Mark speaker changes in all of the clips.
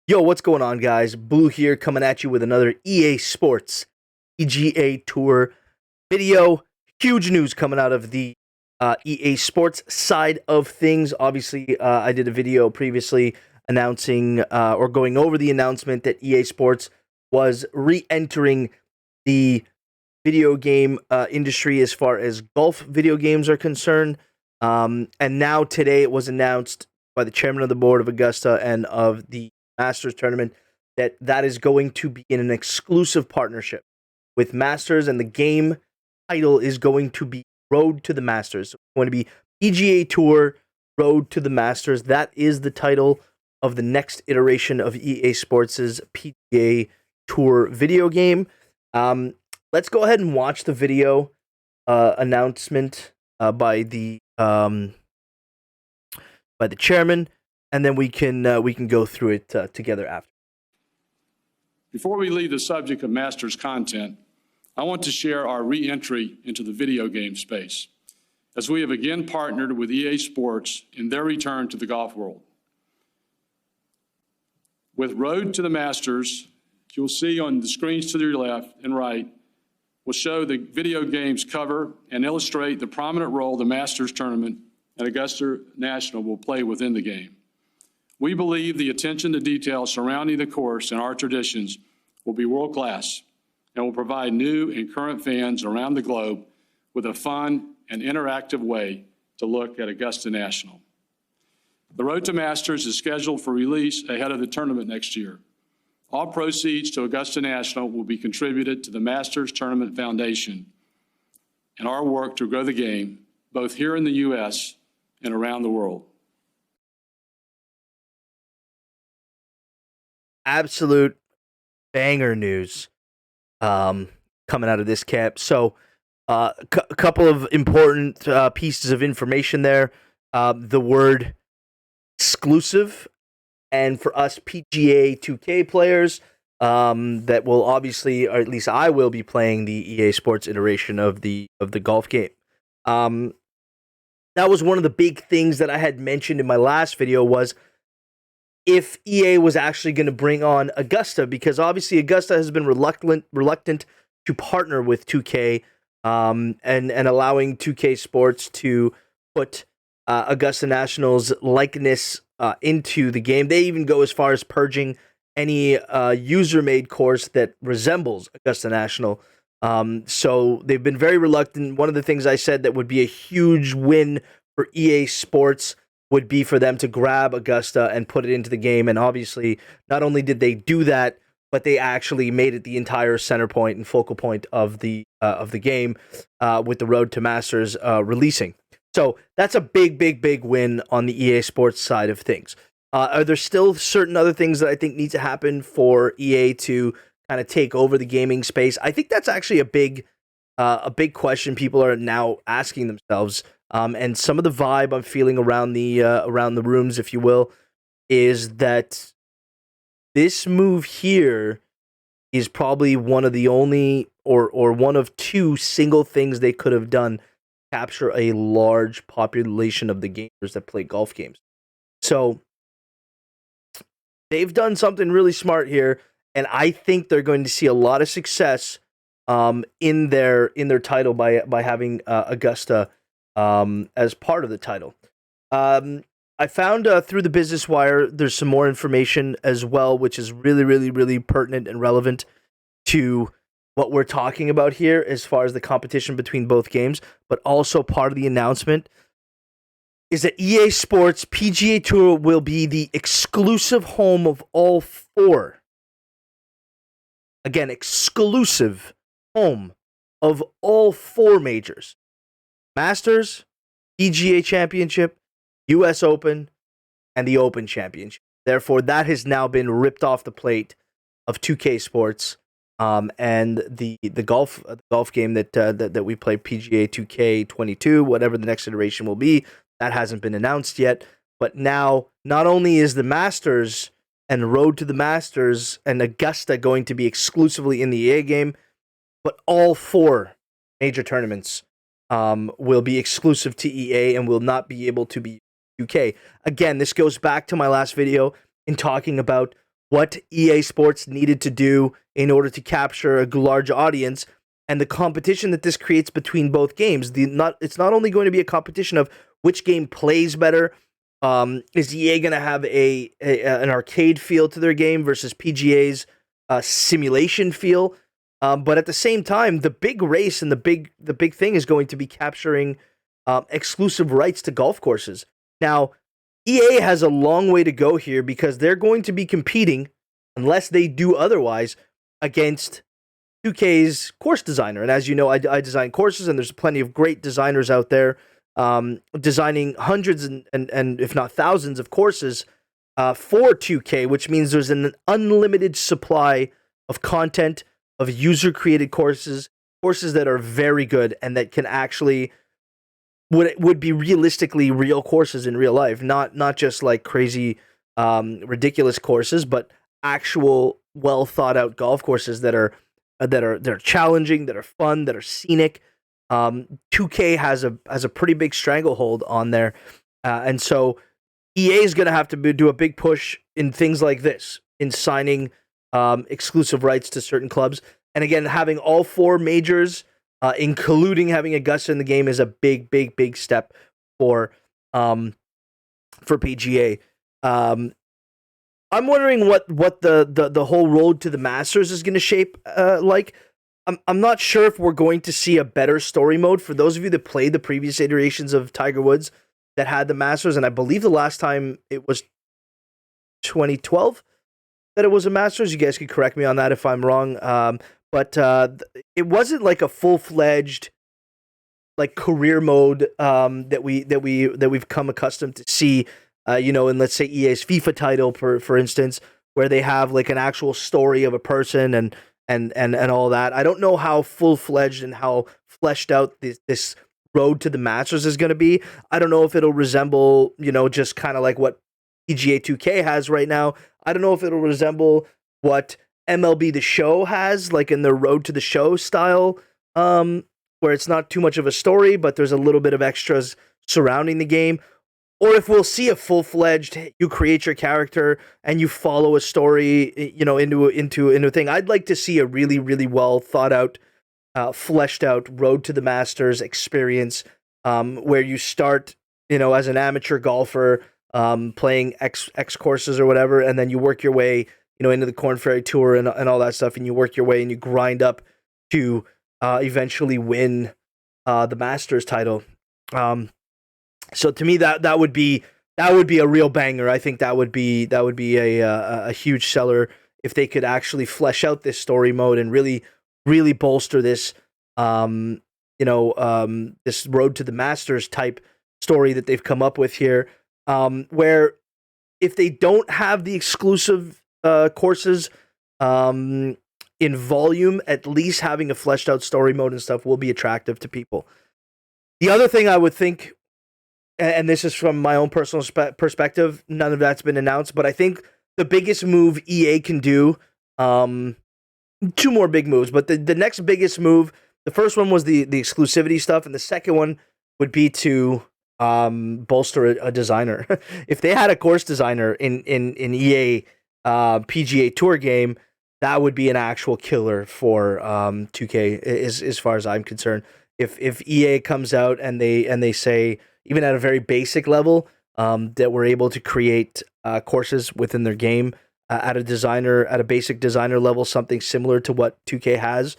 Speaker 1: Yo, what's going on, guys? Blue here, coming at you with another EA Sports PGA Tour video. Huge news coming out of the EA Sports side of things. Obviously, I did a video previously announcing or going over the announcement that EA Sports was re-entering the video game industry as far as golf video games are concerned. And now today it was announced by the chairman of the board of Augusta and of the Masters tournament that is going to be in an exclusive partnership with Masters, and the game title is going to be Road to the Masters. So it's going to be PGA Tour Road to the Masters. That is the title of the next iteration of EA Sports' PGA Tour video game. Let's go ahead and watch the video announcement by the chairman, and then we can go through it together after.
Speaker 2: Before we leave the subject of Masters content, I want to share our re-entry into the video game space, as we have again partnered with EA Sports in their return to the golf world. With Road to the Masters, you'll see on the screens to your left and right, will show the video game's cover and illustrate the prominent role the Masters tournament at Augusta National will play within the game. We believe the attention to detail surrounding the course and our traditions will be world-class and will provide new and current fans around the globe with a fun and interactive way to look at Augusta National. The Road to Masters is scheduled for release ahead of the tournament next year. All proceeds to Augusta National will be contributed to the Masters Tournament Foundation and our work to grow the game, both here in the U.S. and around the world.
Speaker 1: Absolute banger news coming out of this cap. So a couple of important pieces of information there. The word exclusive, and for us PGA 2K players that will obviously, or at least I will be playing the EA Sports iteration of the golf game. That was one of the big things that I had mentioned in my last video, was if EA was actually going to bring on Augusta, because obviously Augusta has been reluctant to partner with 2K, and allowing 2K Sports to put Augusta National's likeness into the game. They even go as far as purging any user-made course that resembles Augusta National. So they've been very reluctant. One of the things I said that would be a huge win for EA Sports would be for them to grab Augusta and put it into the game. And obviously, not only did they do that, but they actually made it the entire center point and focal point of the game with the Road to Masters releasing. So that's a big win on the EA Sports side of things. Are there still certain other things that I think need to happen for EA to kind of take over the gaming space? I think that's actually a big question people are now asking themselves. And some of the vibe I'm feeling around the rooms, if you will, is that this move here is probably one of the only or one of two single things they could have done to capture a large population of the gamers that play golf games. So they've done something really smart here, and I think they're going to see a lot of success in their title by having Augusta as part of the title. I found through the Business Wire there's some more information as well, which is really pertinent and relevant to what we're talking about here as far as the competition between both games, but also part of the announcement is that EA Sports PGA Tour will be the exclusive home of all four. Again, exclusive home of all four majors: Masters, PGA Championship, US Open, and the Open Championship. Therefore, that has now been ripped off the plate of 2K Sports, and the golf game that we play, PGA 2K22, whatever the next iteration will be, that hasn't been announced yet. But now, not only is the Masters and Road to the Masters and Augusta going to be exclusively in the EA game, but all four major tournaments will be exclusive to EA and will not be able to be 2K. Again, this goes back to my last video in talking about what EA Sports needed to do in order to capture a large audience, and the competition that this creates between both games. It's not only going to be a competition of which game plays better. Is EA going to have an arcade feel to their game versus PGA's simulation feel? But at the same time, the big race and the big thing is going to be capturing exclusive rights to golf courses. Now, EA has a long way to go here because they're going to be competing, unless they do otherwise, against 2K's course designer. And as you know, I design courses, and there's plenty of great designers out there designing hundreds and if not thousands of courses for 2K, which means there's an unlimited supply of content, of user-created courses that are very good and that can actually would be realistically real courses in real life, not just like crazy, ridiculous courses, but actual well thought out golf courses that are challenging, that are fun, that are scenic. 2K has a pretty big stranglehold on there, and so EA is going to have to do a big push in things like this, in signing exclusive rights to certain clubs, and again having all four majors. Including having Augusta in the game is a big step for PGA. I'm wondering what the whole road to the Masters is going to shape like. I'm not sure if we're going to see a better story mode. For those of you that played the previous iterations of Tiger Woods that had the Masters, and I believe the last time it was 2012 that it was a Masters. You guys can correct me on that if I'm wrong. But it wasn't like a full-fledged like career mode that we've come accustomed to see, in let's say EA's FIFA title for instance, where they have like an actual story of a person and all that. I don't know how full-fledged and how fleshed out this road to the Masters is going to be. I don't know if it'll resemble, just kind of like what PGA 2K has right now. I don't know if it'll resemble what MLB The Show has, like in the Road to the Show style, where it's not too much of a story, but there's a little bit of extras surrounding the game. Or if we'll see a full-fledged, you create your character and you follow a story, into a thing. I'd like to see a really, really well thought out, fleshed out Road to the Masters experience, where you start, as an amateur golfer, playing X courses or whatever, and then you work your way into the Korn Ferry Tour and all that stuff, and you work your way and you grind up to eventually win the Masters title. So to me, that would be a real banger. I think that would be a huge seller if they could actually flesh out this story mode and really bolster this this Road to the Masters type story that they've come up with here, where if they don't have the exclusive courses in volume, at least having a fleshed out story mode and stuff will be attractive to people. The other thing I would think, and this is from my own personal perspective, none of that's been announced, but I think the biggest move EA can do, two more big moves, but the next biggest move, the first one was the exclusivity stuff, and the second one would be to bolster a designer. If they had a course designer in EA PGA Tour game, that would be an actual killer for 2K as far as I'm concerned. If EA comes out and they say, even at a very basic level, that we're able to create courses within their game at a basic designer level, something similar to what 2K has,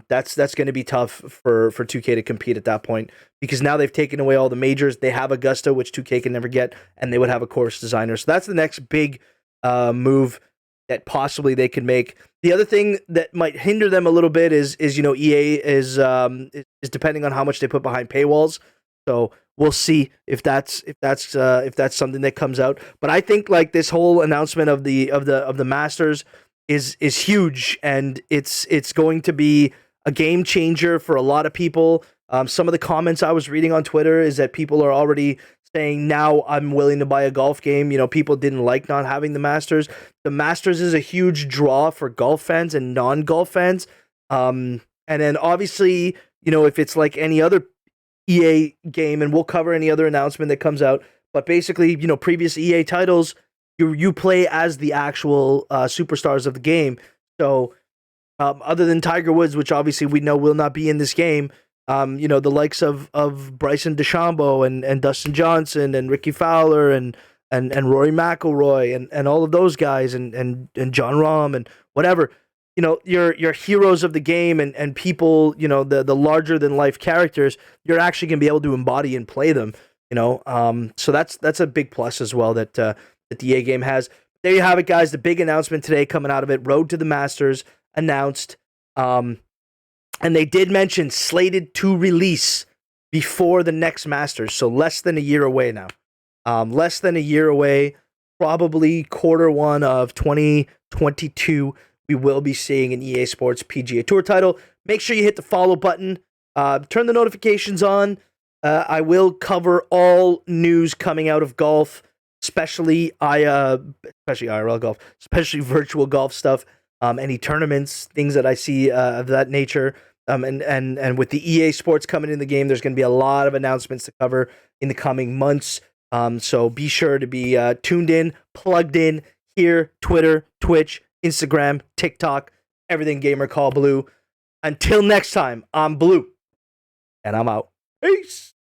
Speaker 1: that's going to be tough for 2K to compete at that point, because now they've taken away all the majors. They have Augusta, which 2K can never get, and they would have a course designer. So that's the next big move that possibly they could make. The other thing that might hinder them a little bit is EA is depending on how much they put behind paywalls. So we'll see if that's something that comes out. But I think like this whole announcement of the Masters is huge, and it's going to be a game changer for a lot of people. Some of the comments I was reading on Twitter is that people are already saying, now I'm willing to buy a golf game. People didn't like not having the Masters. The Masters is a huge draw for golf fans and non-golf fans. And then obviously, if it's like any other EA game, and we'll cover any other announcement that comes out, but basically, previous EA titles, you play as the actual superstars of the game. So other than Tiger Woods, which obviously we know will not be in this game, the likes of Bryson DeChambeau and Dustin Johnson and Ricky Fowler and Rory McIlroy and all of those guys and John Rahm and whatever, your heroes of the game and people, the larger than life characters, you're actually gonna be able to embody and play them. So that's a big plus as well that the EA game has. There you have it, guys. The big announcement today coming out of it: Road to the Masters announced. And they did mention slated to release before the next Masters, so less than a year away now. Less than a year away, probably Q1 of 2022, we will be seeing an EA Sports PGA Tour title. Make sure you hit the follow button. Turn the notifications on. I will cover all news coming out of golf, especially IRL golf, especially virtual golf stuff. Any tournaments, things that I see of that nature. And with the EA Sports coming in the game, there's going to be a lot of announcements to cover in the coming months. So be sure to be tuned in, plugged in here, Twitter, Twitch, Instagram, TikTok, everything Gamer Call Blue. Until next time, I'm Blue, and I'm out. Peace.